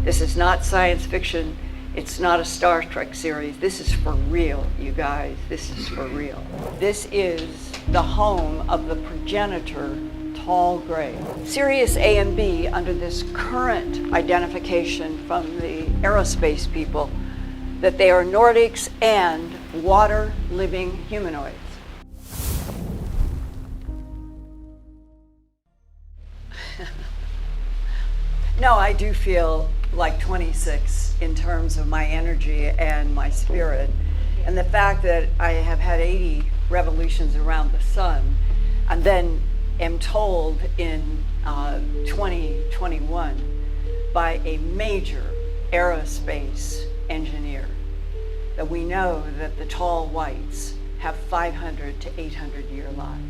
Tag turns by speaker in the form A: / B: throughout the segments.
A: This is not science fiction. It's not a Star Trek series. This is for real, you guys. This is for real. This is the home of the progenitor tall gray. Sirius A and B, under this current identification from the aerospace people, that they are Nordics and water-living humanoids. No, I do feel like 26 in terms of my energy and my spirit. And the fact that I have had 80 revolutions around the sun, and then am told in 2021 by a major aerospace engineer that we know that the tall whites have 500 to 800 year lives.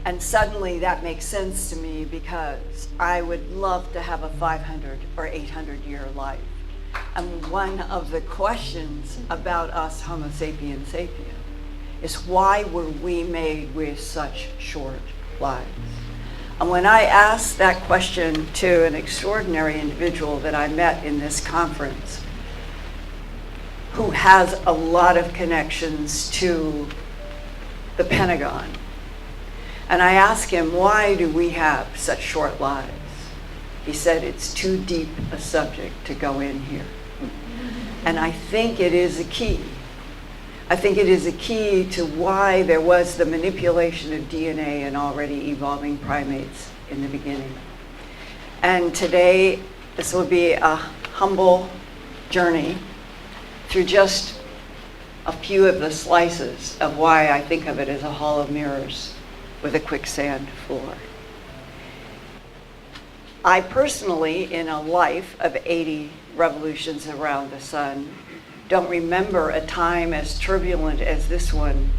A: And suddenly that makes sense to me, because I would love to have a 500 or 800 year life. And one of the questions about us Homo sapiens sapiens is, why were we made with such short lives? And when I asked that question to an extraordinary individual that I met in this conference, who has a lot of connections to the Pentagon, and I asked him, why do we have such short lives? He said, it's too deep a subject to go in here. And I think it is a key. I think it is a key to why there was the manipulation of DNA in already evolving primates in the beginning. And today, this will be a humble journey through just a few of the slices of why I think of it as a hall of mirrors with a quicksand floor. I personally, in a life of 80 revolutions around the sun, don't remember a time as turbulent as this one,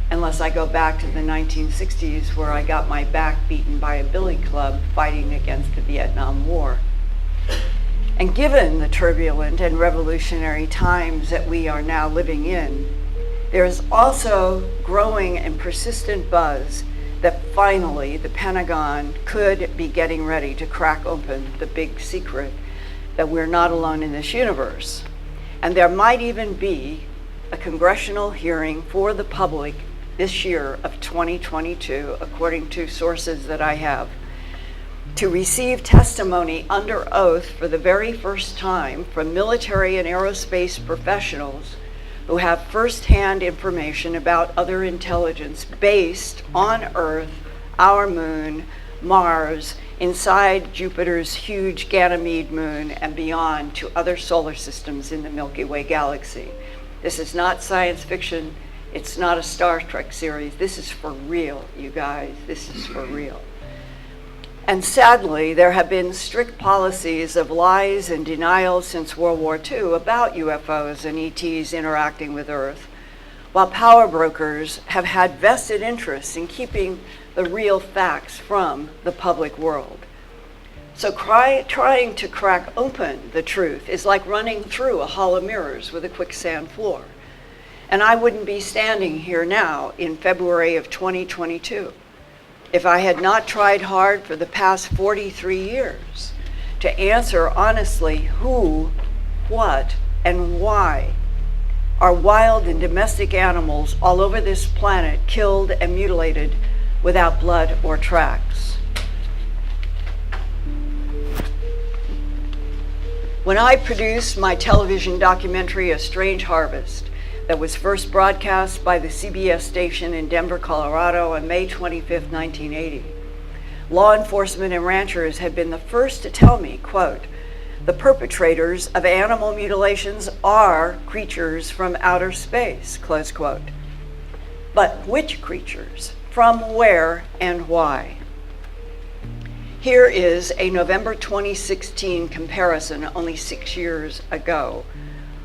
A: unless I go back to the 1960s, where I got my back beaten by a billy club fighting against the Vietnam War. And given the turbulent and revolutionary times that we are now living in, there is also growing and persistent buzz that finally the Pentagon could be getting ready to crack open the big secret that we're not alone in this universe. And there might even be a congressional hearing for the public this year of 2022, according to sources that I have, to receive testimony under oath for the very first time from military and aerospace professionals who have firsthand information about other intelligence based on Earth, our moon, Mars, inside Jupiter's huge Ganymede moon, and beyond to other solar systems in the Milky Way galaxy. This is not science fiction. It's not a Star Trek series. This is for real, you guys. This is for real. And sadly, there have been strict policies of lies and denials since World War II about UFOs and ETs interacting with Earth, while power brokers have had vested interests in keeping the real facts from the public world. So trying to crack open the truth is like running through a hall of mirrors with a quicksand floor. And I wouldn't be standing here now in February of 2022 if I had not tried hard for the past 43 years to answer honestly who, what, and why are wild and domestic animals all over this planet killed and mutilated without blood or tracks. When I produced my television documentary, A Strange Harvest, that was first broadcast by the CBS station in Denver, Colorado on May 25, 1980, law enforcement and ranchers had been the first to tell me, quote, "The perpetrators of animal mutilations are creatures from outer space," close quote. But which creatures? From where and why? Here is a November 2016 comparison, only 6 years ago,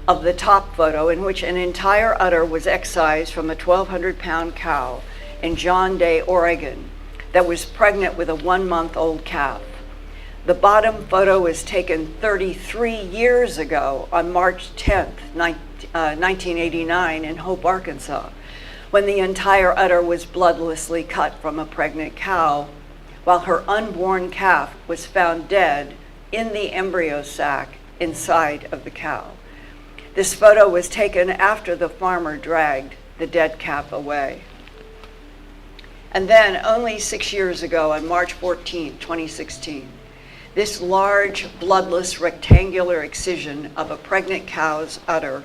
A: of the top photo, in which an entire udder was excised from a 1,200-pound cow in John Day, Oregon, that was pregnant with a 1-month-old calf. The bottom photo was taken 33 years ago on March 10th, 1989 in Hope, Arkansas, when the entire udder was bloodlessly cut from a pregnant cow, while her unborn calf was found dead in the embryo sac inside of the cow. This photo was taken after the farmer dragged the dead calf away. And then, only 6 years ago, on March 14, 2016, this large, bloodless, rectangular excision of a pregnant cow's udder,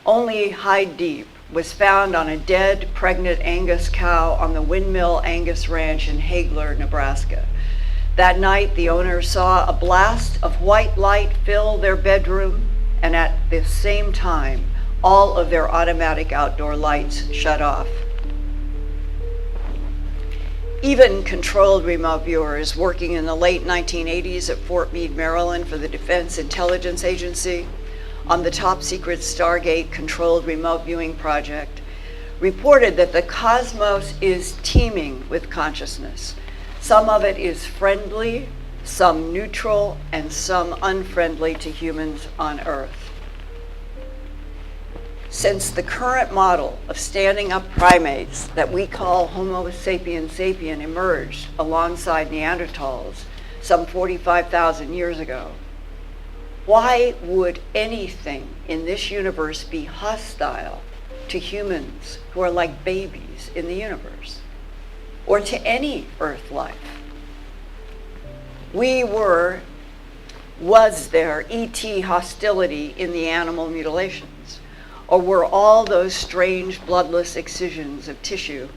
A: only hide deep, was found on a dead, pregnant Angus cow on the Windmill Angus Ranch in Hagler, Nebraska. That night, the owner saw a blast of white light fill their bedroom, and at the same time, all of their automatic outdoor lights shut off. Even controlled remote viewers working in the late 1980s at Fort Meade, Maryland for the Defense Intelligence Agency on the top secret Stargate controlled remote viewing project reported that the cosmos is teeming with consciousness. Some of it is friendly, some neutral, and some unfriendly to humans on Earth. Since the current model of standing up primates that we call Homo sapiens sapien emerged alongside Neanderthals some 45,000 years ago, why would anything in this universe be hostile to humans who are like babies in the universe, or to any Earth life? Was there ET hostility in the animal mutilations? Or were all those strange bloodless excisions of tissue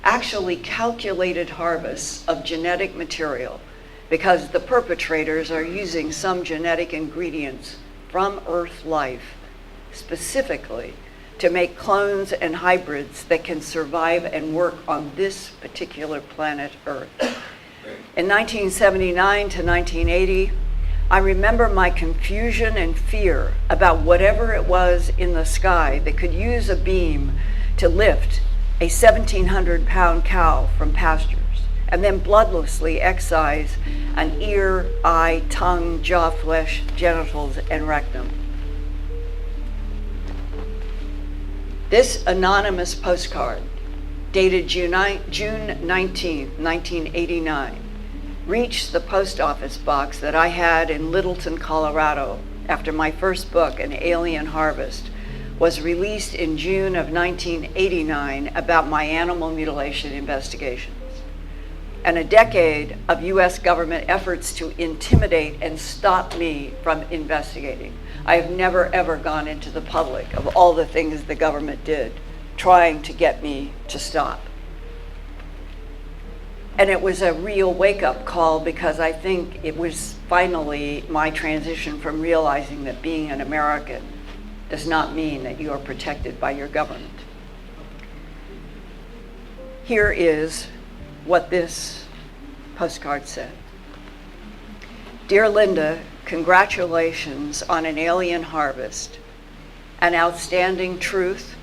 A: actually calculated harvests of genetic material because the perpetrators are using some genetic ingredients from Earth life specifically to make clones and hybrids that can survive and work on this particular planet Earth? In 1979 to 1980, I remember my confusion and fear about whatever it was in the sky that could use a beam to lift a 1,700-pound cow from pastures and then bloodlessly excise an ear, eye, tongue, jaw flesh, genitals, and rectum. This anonymous postcard, dated June 19, 1989, reached the post office box that I had in Littleton, Colorado, after my first book, An Alien Harvest, was released in June of 1989 about my animal mutilation investigations. And a decade of US government efforts to intimidate and stop me from investigating. I have never ever gone into the public of all the things the government did, trying to get me to stop. And it was a real wake-up call because I think it was finally my transition from realizing that being an American does not mean that you are protected by your government. Here is what this postcard said. Dear Linda, congratulations on an alien harvest, an outstanding truth,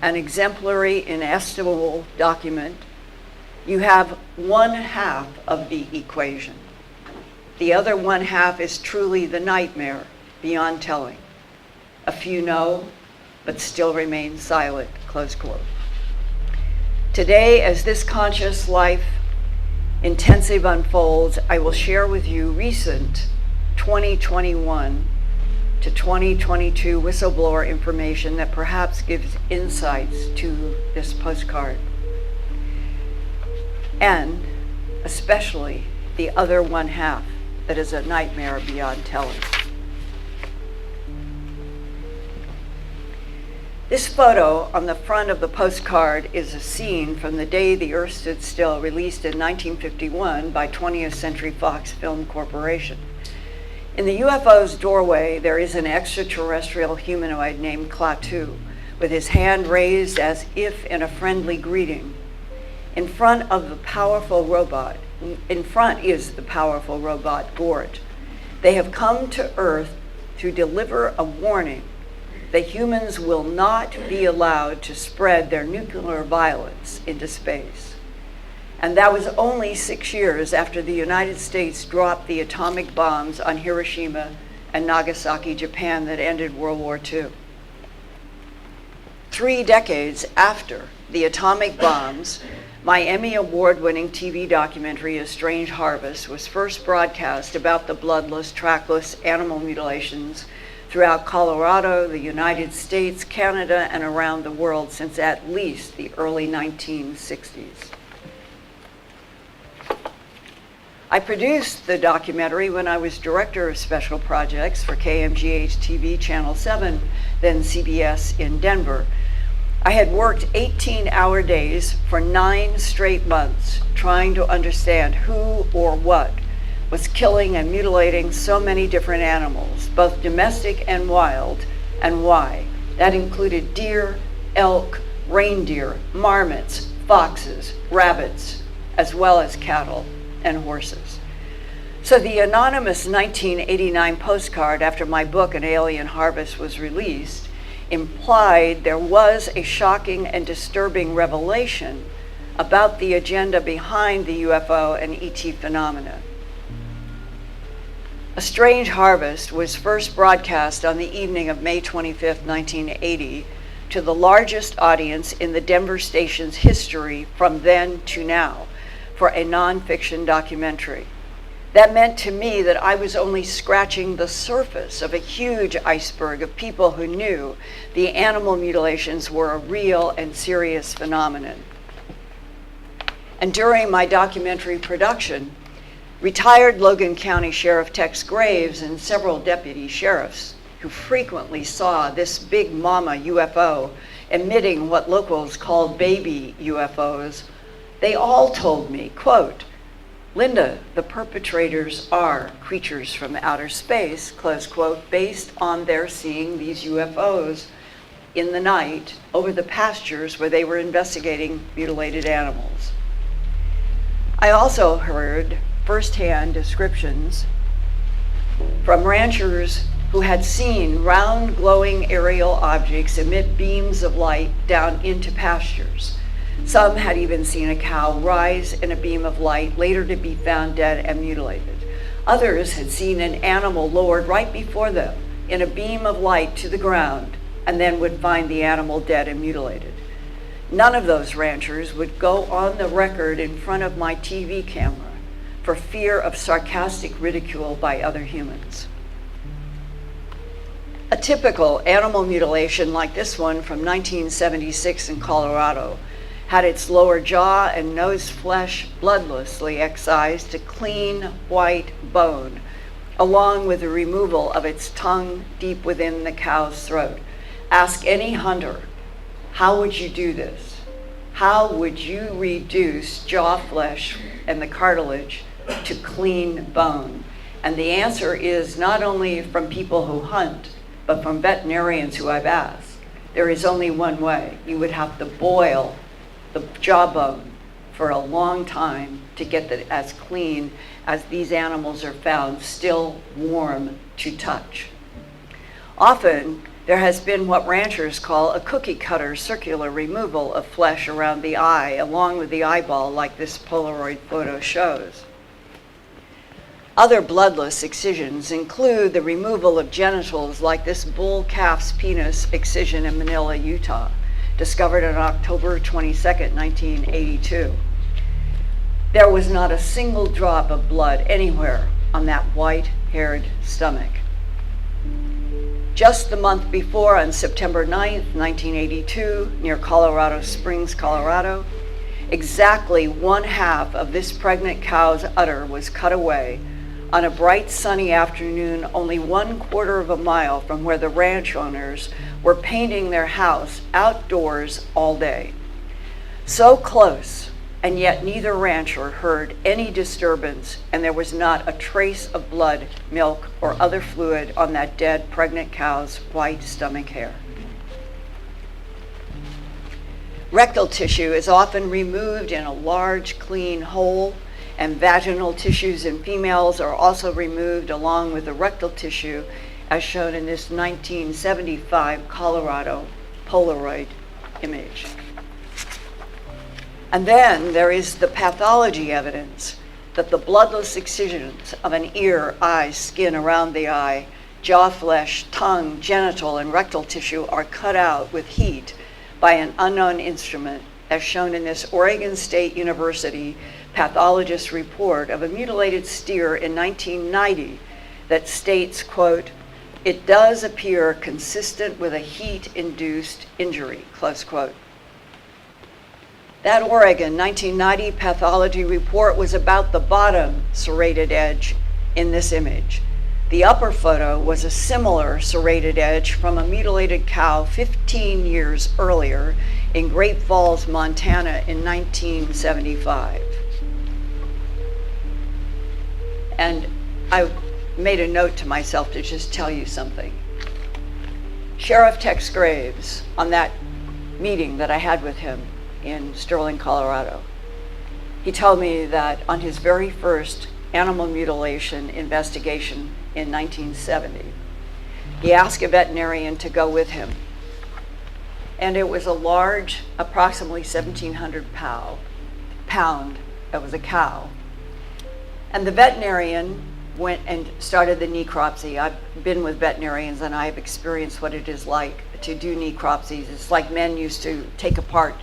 A: an exemplary, inestimable document. You have one half of the equation. The other one half is truly the nightmare beyond telling. A few know, but still remain silent, close quote. Today, as this conscious life intensive unfolds, I will share with you recent 2021 to 2022 whistleblower information that perhaps gives insights to this postcard. And especially the other one half that is a nightmare beyond telling. This photo on the front of the postcard is a scene from The Day the Earth Stood Still, released in 1951 by 20th Century Fox Film Corporation. In the UFO's doorway, there is an extraterrestrial humanoid named Klaatu, with his hand raised as if in a friendly greeting. In front is the powerful robot, Gort. They have come to Earth to deliver a warning that humans will not be allowed to spread their nuclear violence into space. And that was only 6 years after the United States dropped the atomic bombs on Hiroshima and Nagasaki, Japan, that ended World War II. 3 decades after the atomic bombs, my Emmy Award-winning TV documentary, A Strange Harvest, was first broadcast about the bloodless, trackless animal mutilations throughout Colorado, the United States, Canada, and around the world since at least the early 1960s. I produced the documentary when I was director of special projects for KMGH TV Channel 7, then CBS in Denver. I had worked 18-hour days for 9 straight months trying to understand who or what was killing and mutilating so many different animals, both domestic and wild, and why. That included deer, elk, reindeer, marmots, foxes, rabbits, as well as cattle and horses. So the anonymous 1989 postcard after my book, An Alien Harvest, was released implied there was a shocking and disturbing revelation about the agenda behind the UFO and ET phenomena. A Strange Harvest was first broadcast on the evening of May 25, 1980, to the largest audience in the Denver station's history from then to now, for a nonfiction documentary. That meant to me that I was only scratching the surface of a huge iceberg of people who knew the animal mutilations were a real and serious phenomenon. And during my documentary production, retired Logan County Sheriff Tex Graves and several deputy sheriffs who frequently saw this big mama UFO emitting what locals called baby UFOs, they all told me, quote, "Linda, the perpetrators are creatures from outer space," close quote, based on their seeing these UFOs in the night over the pastures where they were investigating mutilated animals. I also heard firsthand descriptions from ranchers who had seen round glowing aerial objects emit beams of light down into pastures. Some had even seen a cow rise in a beam of light, later to be found dead and mutilated. Others had seen an animal lowered right before them in a beam of light to the ground, and then would find the animal dead and mutilated. None of those ranchers would go on the record in front of my TV camera for fear of sarcastic ridicule by other humans. A typical animal mutilation like this one from 1976 in Colorado had its lower jaw and nose flesh bloodlessly excised to clean white bone, along with the removal of its tongue deep within the cow's throat. Ask any hunter, how would you do this? How would you reduce jaw flesh and the cartilage to clean bone? And the answer is not only from people who hunt, but from veterinarians who I've asked. There is only one way. You would have to boil the jawbone for a long time to get it as clean as these animals are found, still warm to touch. Often, there has been what ranchers call a cookie cutter circular removal of flesh around the eye, along with the eyeball, like this Polaroid photo shows. Other bloodless excisions include the removal of genitals, like this bull calf's penis excision in Manila, Utah, discovered on October 22nd, 1982. There was not a single drop of blood anywhere on that white-haired stomach. Just the month before, on September 9th, 1982, near Colorado Springs, Colorado, exactly 1/2 of this pregnant cow's udder was cut away on a bright sunny afternoon only 1/4 of a mile from where the ranch owners were painting their house outdoors all day. So close, and yet neither rancher heard any disturbance, and there was not a trace of blood, milk, or other fluid on that dead pregnant cow's white stomach hair. Rectal tissue is often removed in a large, clean hole, and vaginal tissues in females are also removed along with the rectal tissue, as shown in this 1975 Colorado Polaroid image. And then there is the pathology evidence that the bloodless excisions of an ear, eye, skin around the eye, jaw flesh, tongue, genital, and rectal tissue are cut out with heat by an unknown instrument, as shown in this Oregon State University pathologist report of a mutilated steer in 1990 that states, quote, "It does appear consistent with a heat-induced injury," close quote. That Oregon 1990 pathology report was about the bottom serrated edge in this image. The upper photo was a similar serrated edge from a mutilated cow 15 years earlier in Great Falls, Montana in 1975. And I made a note to myself to just tell you something. Sheriff Tex Graves, on that meeting that I had with him in Sterling, Colorado, he told me that on his very first animal mutilation investigation in 1970, he asked a veterinarian to go with him. And it was a large, approximately 1,700 pound, that was a cow. And the veterinarian went and started the necropsy. I've been with veterinarians and I've experienced what it is like to do necropsies. It's like men used to take apart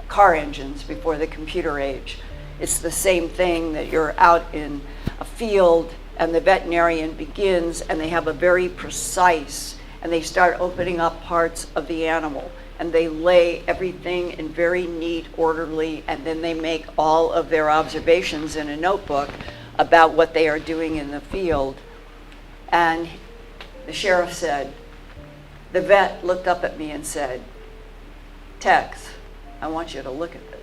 A: car engines before the computer age. It's the same thing, that you're out in a field and the veterinarian begins and they have a very precise, and they start opening up parts of the animal and they lay everything in very neat, orderly, and then they make all of their observations in a notebook about what they are doing in the field. And the sheriff said, the vet looked up at me and said, "Tex, I want you to look at this."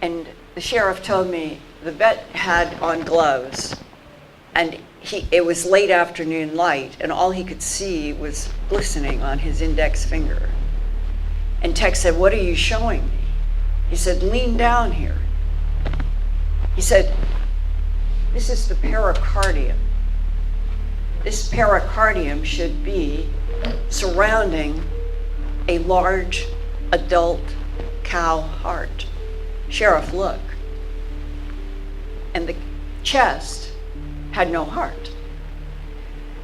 A: And the sheriff told me the vet had on gloves, and it was late afternoon light, and all he could see was glistening on his index finger. And Tex said, "What are you showing me?" He said, "Lean down here." He said, "This is the pericardium. This pericardium should be surrounding a large adult cow heart." Sheriff, look. And the chest had no heart.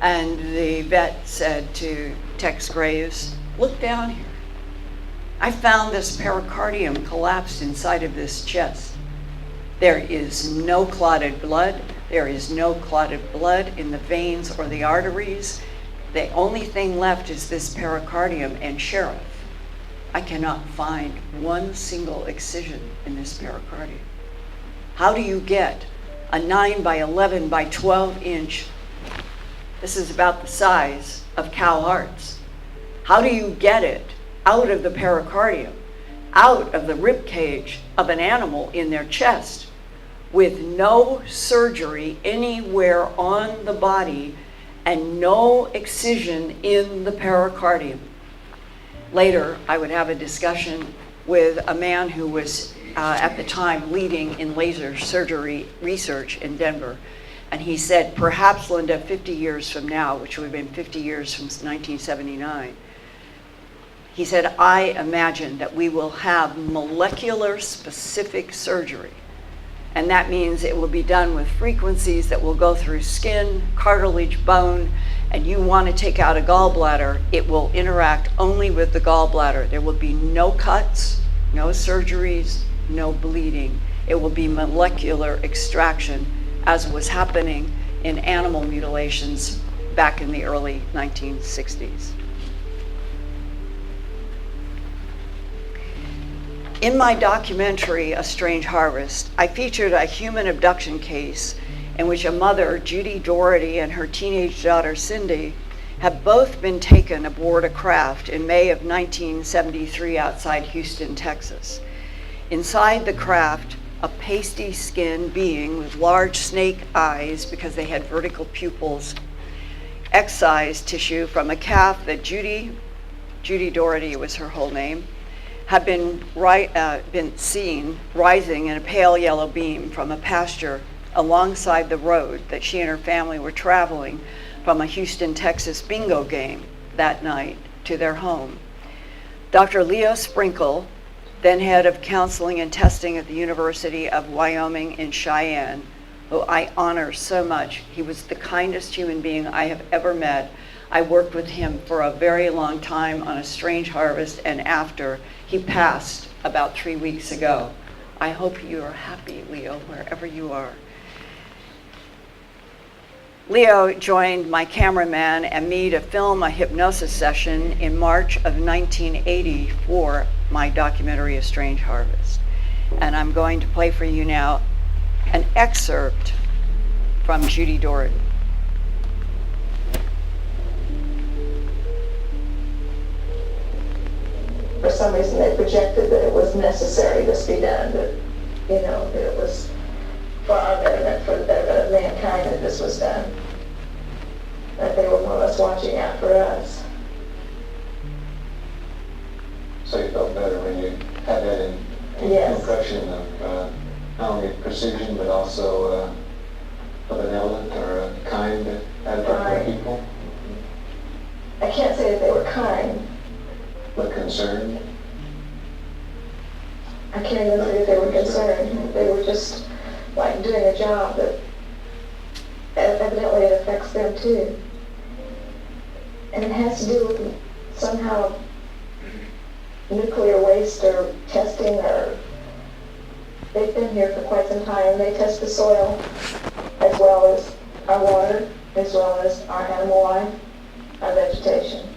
A: And the vet said to Tex Graves, "Look down here. I found this pericardium collapsed inside of this chest. There is no clotted blood. There is no clotted blood in the veins or the arteries. The only thing left is this pericardium, and Sheriff, I cannot find one single excision in this pericardium. How do you get a 9 by 11 by 12 inch, this is about the size of cow hearts, how do you get it out of the pericardium, out of the rib cage of an animal in their chest, with no surgery anywhere on the body and no excision in the pericardium?" Later, I would have a discussion with a man who was at the time leading in laser surgery research in Denver. And he said, perhaps, Linda, 50 years from now, which would have been 50 years from 1979, he said, "I imagine that we will have molecular specific surgery. And that means it will be done with frequencies that will go through skin, cartilage, bone, and you want to take out a gallbladder, it will interact only with the gallbladder. There will be no cuts, no surgeries, no bleeding. It will be molecular extraction, as was happening in animal mutilations back in the early 1960s. In my documentary, A Strange Harvest, I featured a human abduction case in which a mother, Judy Doherty, and her teenage daughter, Cindy, have both been taken aboard a craft in May of 1973 outside Houston, Texas. Inside the craft, a pasty-skinned being with large snake eyes, because they had vertical pupils, excised tissue from a calf that Judy Doherty was her whole name, had been seen rising in a pale yellow beam from a pasture alongside the road that she and her family were traveling from a Houston, Texas bingo game that night to their home. Dr. Leo Sprinkle, then head of counseling and testing at the University of Wyoming in Cheyenne, who I honor so much. He was the kindest human being I have ever met. I worked with him for a very long time on A Strange Harvest, and after, he passed about 3 weeks ago. I hope you are happy, Leo, wherever you are. Leo joined my cameraman and me to film a hypnosis session in March of 1980 for my documentary, A Strange Harvest. And I'm going to play for you now an excerpt from Judy Doherty.
B: For some reason, they projected that it was necessary this be done, that, that it was for our betterment, for the betterment of mankind that this was done. That they were more or less watching out for us.
C: So you felt better when you had that
B: Yes.
C: impression of not only precision, but also a benevolent or a kind attitude
B: Right.
C: for people,
B: I can't say that they were kind.
C: but concerned.
B: I can't even say that they were concerned. They were just like doing a job that evidently it affects them too. And it has to do with somehow nuclear waste or testing, or they've been here for quite some time. They test the soil as well as our water, as well as our animal life, our vegetation.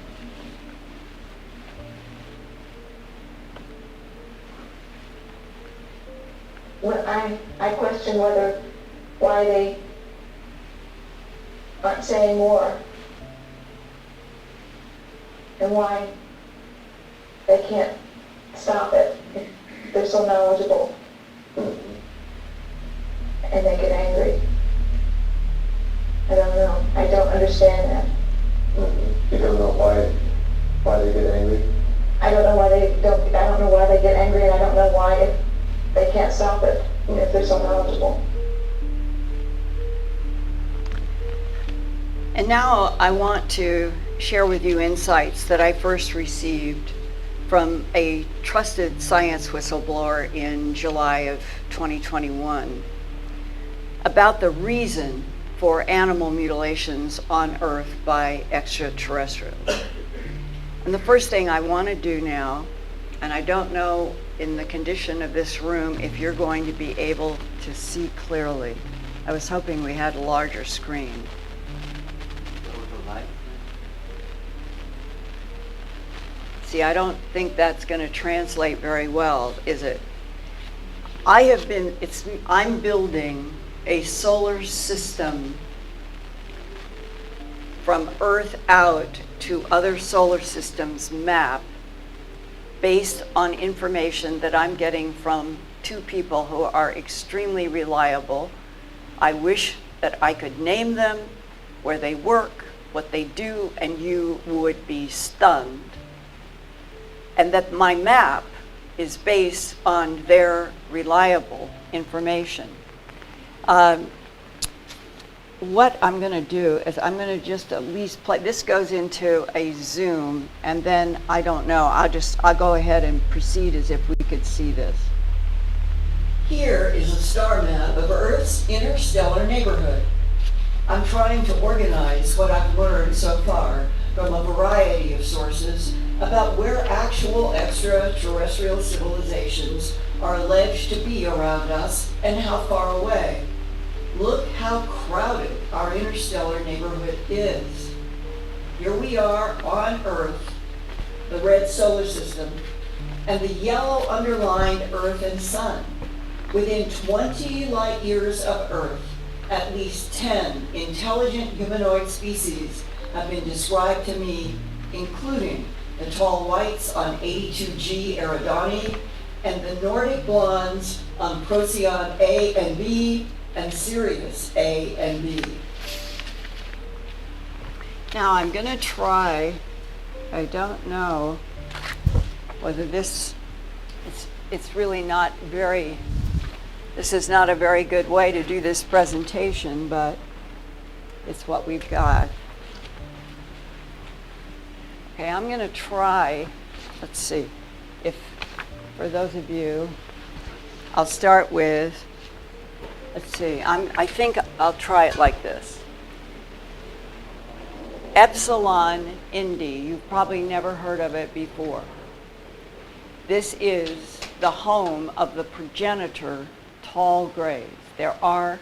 B: When I question why they aren't saying more, and why they can't stop it if they're so knowledgeable and they get angry. I don't know. I don't understand that.
C: You don't know why they get angry?
B: I don't know why they don't. I don't know why they get angry, and I don't know why if they can't stop it if they're so knowledgeable.
A: And now I want to share with you insights that I first received from a trusted science whistleblower in July of 2021 about the reason for animal mutilations on Earth by extraterrestrials. And the first thing I want to do now, and I don't know in the condition of this room if you're going to be able to see clearly. I was hoping we had a larger screen. See, I don't think that's going to translate very well, is it? I'm building a solar system from Earth out to other solar systems map based on information that I'm getting from two people who are extremely reliable. I wish that I could name them, where they work, what they do, and you would be stunned. And that my map is based on their reliable information. What I'm going to do is I'm going to just at least play. This goes into a Zoom, and then I don't know. I'll go ahead and proceed as if we could see this. Here is a star map of Earth's interstellar neighborhood. I'm trying to organize what I've learned so far from a variety of sources about where actual extraterrestrial civilizations are alleged to be around us and how far away. Look how crowded our interstellar neighborhood is. Here we are on Earth, the red solar system, and the yellow underlined Earth and Sun. Within 20 light years of Earth, at least 10 intelligent humanoid species have been described to me, including the tall whites on 82G Eridani and the Nordic blondes on Procyon A and B and Sirius A and B. Now I'm going to try, I don't know whether it's really not very, this is not a very good way to do this presentation, but it's what we've got. Okay, I'm going to try, let's see, if for those of you, I'll start with Let's see, I think I'll try it like this. Epsilon Indi, you've probably never heard of it before. This is the home of the progenitor tall grays. They are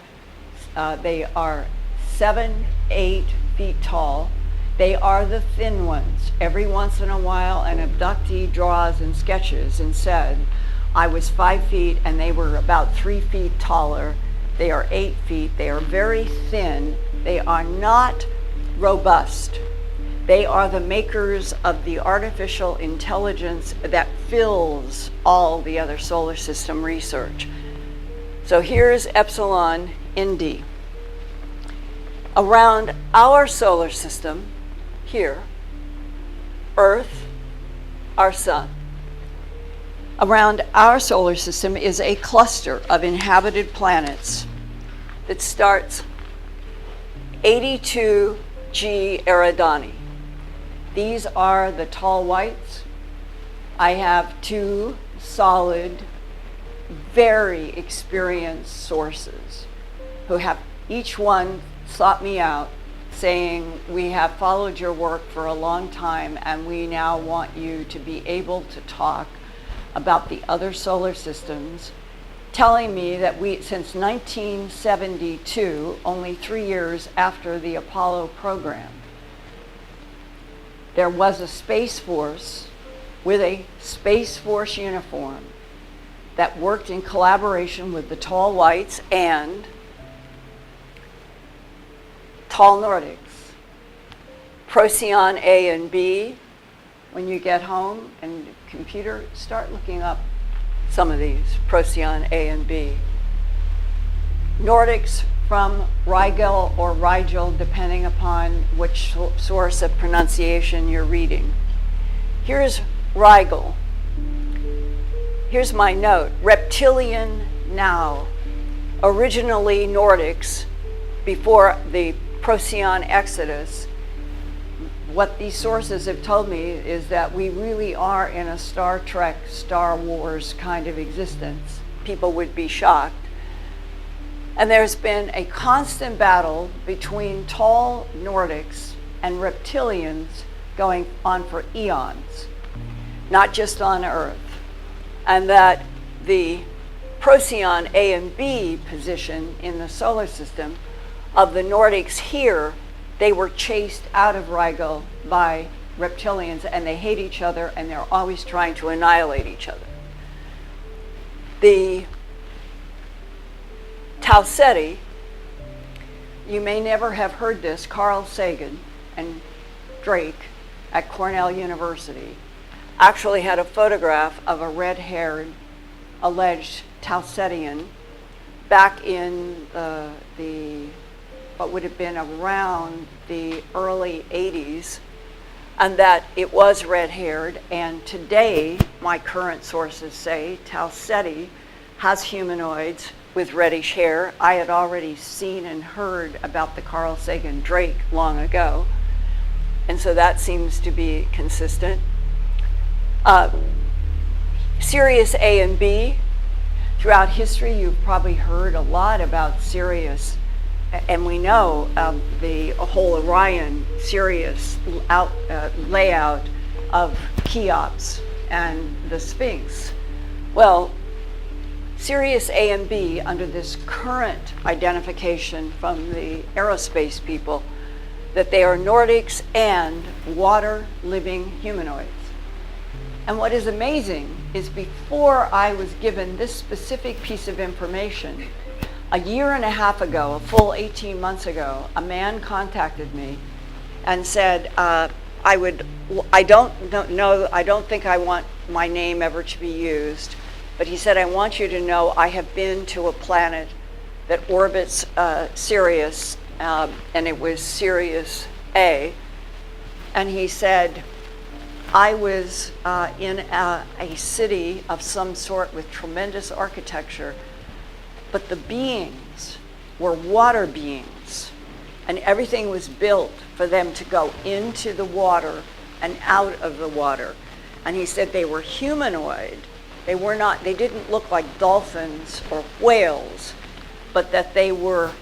A: 7, 8 feet tall. They are the thin ones. Every once in a while, an abductee draws and sketches and said, I was 5 feet and they were about 3 feet taller. They are 8 feet. They are very thin. They are not robust. They are the makers of the artificial intelligence that fills all the other solar system research. So here's Epsilon Indi. Around our solar system, here, Earth, our sun. Around our solar system is a cluster of inhabited planets that starts 82 G Eridani. These are the tall whites. I have 2 solid, very experienced sources who have each one sought me out saying, we have followed your work for a long time and we now want you to be able to talk about the other solar systems, telling me that since 1972, only 3 years after the Apollo program, there was a Space Force with a Space Force uniform that worked in collaboration with the tall whites and tall Nordics. Procyon A and B, when you get home and computer, start looking up some of these, Procyon A and B. Nordics from Rigel or Rigel, depending upon which source of pronunciation you're reading. Here's Rigel. Here's my note, reptilian now. Originally Nordics, before the Procyon exodus. What these sources have told me is that we really are in a Star Trek, Star Wars kind of existence. People would be shocked. And there's been a constant battle between tall Nordics and reptilians going on for eons, not just on Earth. And that the Procyon A and B position in the solar system of the Nordics here, they were chased out of Rigel by reptilians and they hate each other and they're always trying to annihilate each other. The Tau Ceti, you may never have heard this, Carl Sagan and Drake at Cornell University actually had a photograph of a red-haired alleged Tau Cetian back in the what would have been around the early 80s, and that it was red-haired. And today, my current sources say Tau Ceti has humanoids with reddish hair. I had already seen and heard about the Carl Sagan Drake long ago, and so that seems to be consistent. Sirius A and B, throughout history, you've probably heard a lot about Sirius, and we know the whole Orion Sirius layout of Cheops and the Sphinx. Well, Sirius A and B, under this current identification from the aerospace people, that they are Nordics and water-living humanoids. And what is amazing is before I was given this specific piece of information, a year and a half ago, a full 18 months ago, a man contacted me and said, I don't think I want my name ever to be used, but he said, I want you to know I have been to a planet that orbits Sirius, and it was Sirius A, and he said, I was in a city of some sort with tremendous architecture, but the beings were water beings, and everything was built for them to go into the water and out of the water. And he said they were humanoid. They didn't look like dolphins or whales. but that they were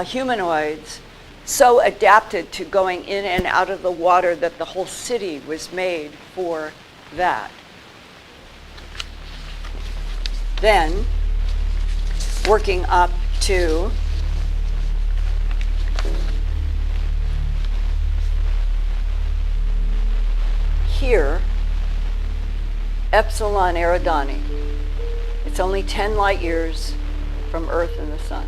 A: humanoids so adapted to going in and out of the water that the whole city was made for that. Then, working up to here, Epsilon Eridani. It's only 10 light years from Earth and the Sun.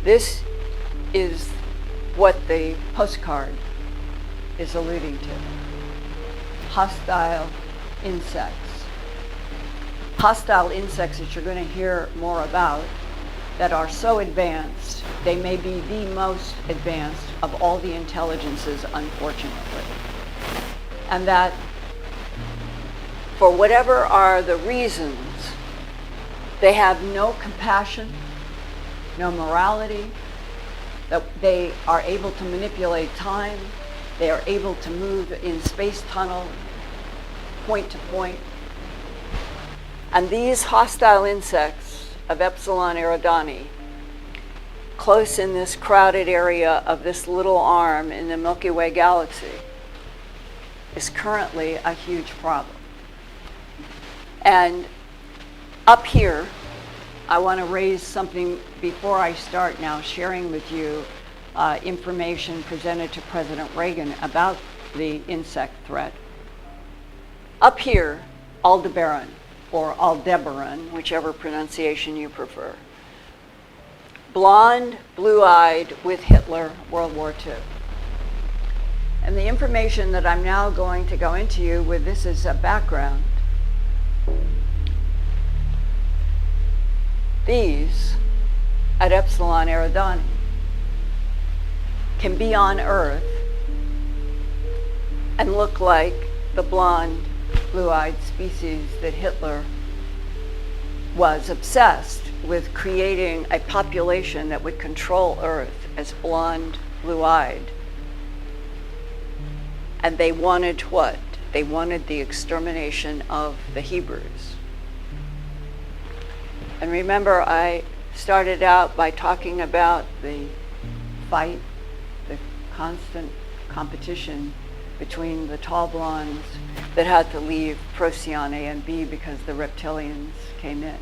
A: This is what the postcard is alluding to. Hostile insects. Hostile insects that you're going to hear more about that are so advanced, they may be the most advanced of all the intelligences, unfortunately. And that for whatever are the reasons, they have no compassion, no morality, that they are able to manipulate time, they are able to move in space tunnel, point to point. And these hostile insects of Epsilon Eridani, close in this crowded area of this little arm in the Milky Way galaxy, is currently a huge problem. And up here, I want to raise something before I start now sharing with you information presented to President Reagan about the insect threat. Up here, Aldebaran, or Aldebaran, whichever pronunciation you prefer. Blonde, blue-eyed with Hitler, World War II. And the information that I'm now going to go into you with this as a background. These, at Epsilon Eridani, can be on Earth and look like the blonde, blue-eyed species that Hitler was obsessed with creating a population that would control Earth as blonde, blue-eyed. And they wanted what? They wanted the extermination of the Hebrews. And remember, I started out by talking about the fight, the constant competition between the tall blondes that had to leave Procyon A and B because the reptilians came in.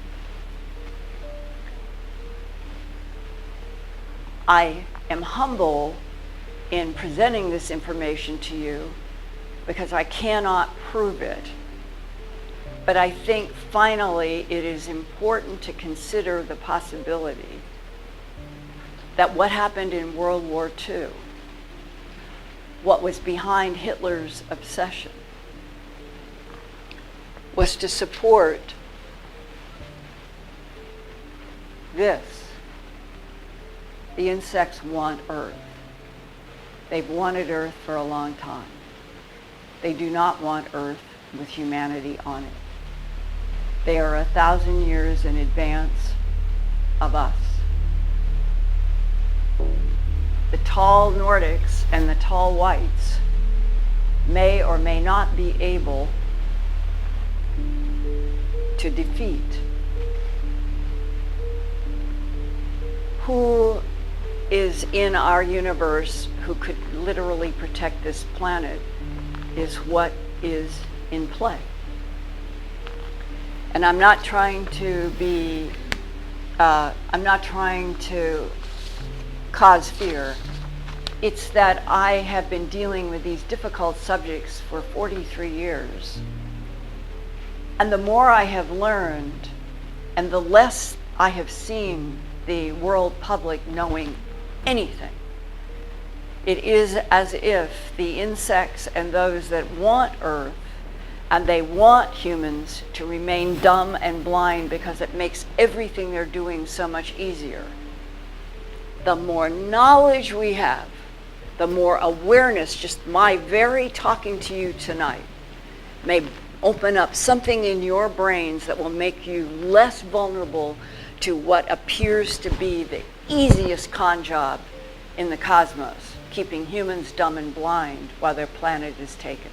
A: I am humble in presenting this information to you because I cannot prove it. But I think finally it is important to consider the possibility that what happened in World War II, what was behind Hitler's obsession, was to support this. The insects want Earth. They've wanted Earth for a long time. They do not want Earth with humanity on it. They are 1,000 years in advance of us. The tall Nordics and the tall whites may or may not be able to defeat. Who is in our universe who could literally protect this planet is what is in play. And I'm not trying to cause fear. It's that I have been dealing with these difficult subjects for 43 years. And the more I have learned, and the less I have seen the world public knowing anything, it is as if the insects and those that want Earth, and they want humans to remain dumb and blind because it makes everything they're doing so much easier. The more knowledge we have, the more awareness, just my very talking to you tonight, may open up something in your brains that will make you less vulnerable to what appears to be the easiest con job in the cosmos, keeping humans dumb and blind while their planet is taken.